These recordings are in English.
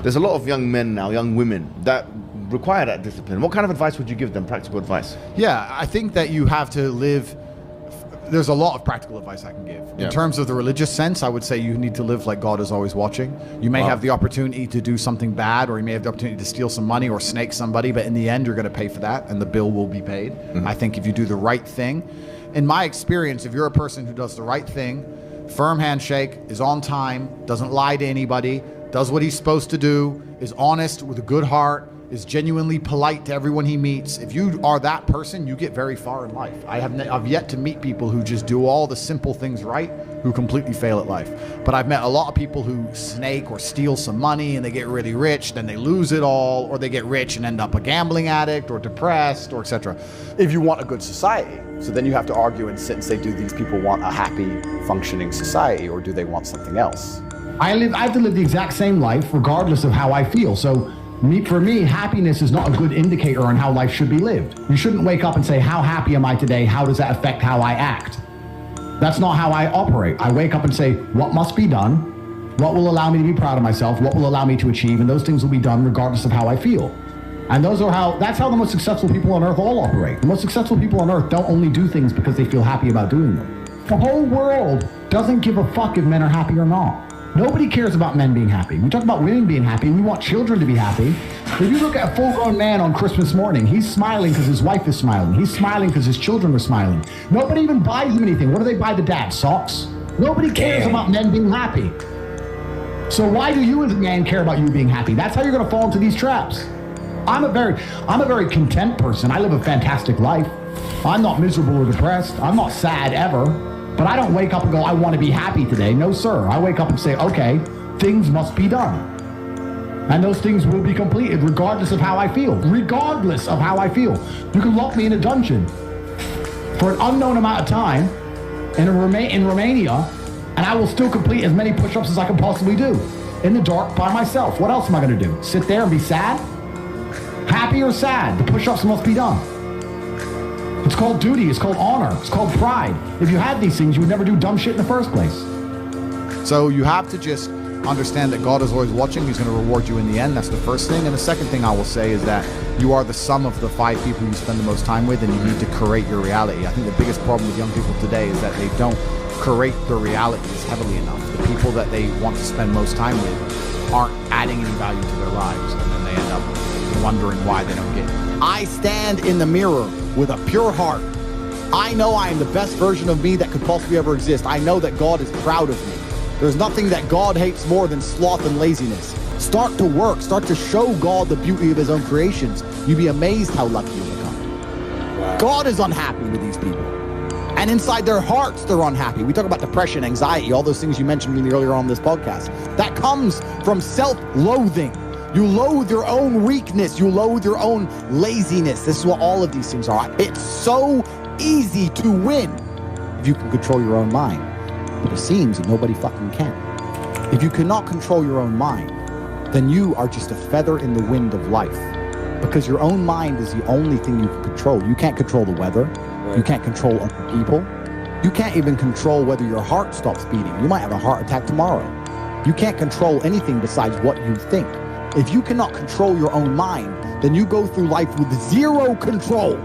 There's a lot of young men now, young women, that require that discipline. What kind of advice would you give them, practical advice? Yeah, I think that you have to live. There's a lot of practical advice I can give. In terms of the religious sense, I would say you need to live like God is always watching. You may have the opportunity to do something bad, or you may have the opportunity to steal some money or snake somebody, but in the end, you're going to pay for that, and the bill will be paid. I think if you do the right thing, in my experience, if you're a person who does the right thing, firm handshake, is on time, doesn't lie to anybody, does what he's supposed to do, is honest with a good heart, is genuinely polite to everyone he meets. If you are that person, you get very far in life. I've yet to meet people who just do all the simple things right, who completely fail at life. But I've met a lot of people who snake or steal some money and they get really rich, then they lose it all, or they get rich and end up a gambling addict or depressed, or etc. If you want a good society, so then you have to argue and sit and say, do these people want a happy, functioning society, or do they want something else? I have to live the exact same life regardless of how I feel. So for me, happiness is not a good indicator on how life should be lived. You shouldn't wake up and say, how happy am I today? How does that affect how I act? That's not how I operate. I wake up and say, what must be done? What will allow me to be proud of myself? What will allow me to achieve? And those things will be done regardless of how I feel. And that's how the most successful people on earth all operate. The most successful people on earth don't only do things because they feel happy about doing them. The whole world doesn't give a fuck if men are happy or not. Nobody cares about men being happy. We talk about women being happy. We want children to be happy. If you look at a full-grown man on Christmas morning, he's smiling because his wife is smiling. He's smiling because his children are smiling. Nobody even buys him anything. What do they buy the dad? Socks? Nobody cares about men being happy. So why do you as a man care about you being happy? That's how you're going to fall into these traps. I'm a very content person. I live a fantastic life. I'm not miserable or depressed. I'm not sad ever. But I don't wake up and go, I want to be happy today. No, sir. I wake up and say, okay, things must be done. And those things will be completed regardless of how I feel. Regardless of how I feel. You can lock me in a dungeon for an unknown amount of time in Romania, and I will still complete as many push-ups as I can possibly do in the dark by myself. What else am I going to do? Sit there and be sad? Happy or sad? The push-ups must be done. It's called duty, it's called honor, it's called pride. If you had these things, you would never do dumb shit in the first place. So you have to just understand that God is always watching. He's going to reward you in the end. That's the first thing. And the second thing I will say is that you are the sum of the 5 people you spend the most time with, and you need to curate your reality. I think the biggest problem with young people today is that they don't curate their realities heavily enough. The people that they want to spend most time with aren't adding any value to their lives, and then they end up wondering why they don't get it. I stand in the mirror with a pure heart. I know I am the best version of me that could possibly ever exist. I know that God is proud of me. There's nothing that God hates more than sloth and laziness. Start to work. Start to show God the beauty of his own creations. You'd be amazed how lucky you become. Wow. God is unhappy with these people. And inside their hearts, they're unhappy. We talk about depression, anxiety, all those things you mentioned really earlier on this podcast. That comes from self-loathing. You loathe your own weakness. You loathe your own laziness. This is what all of these things are. It's so easy to win if you can control your own mind. But it seems that nobody fucking can. If you cannot control your own mind, then you are just a feather in the wind of life. Because your own mind is the only thing you can control. You can't control the weather. Right. You can't control other people. You can't even control whether your heart stops beating. You might have a heart attack tomorrow. You can't control anything besides what you think. If you cannot control your own mind, then you go through life with zero control,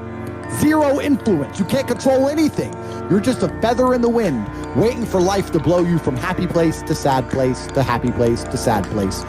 zero influence. You can't control anything. You're just a feather in the wind, waiting for life to blow you from happy place to sad place to happy place to sad place.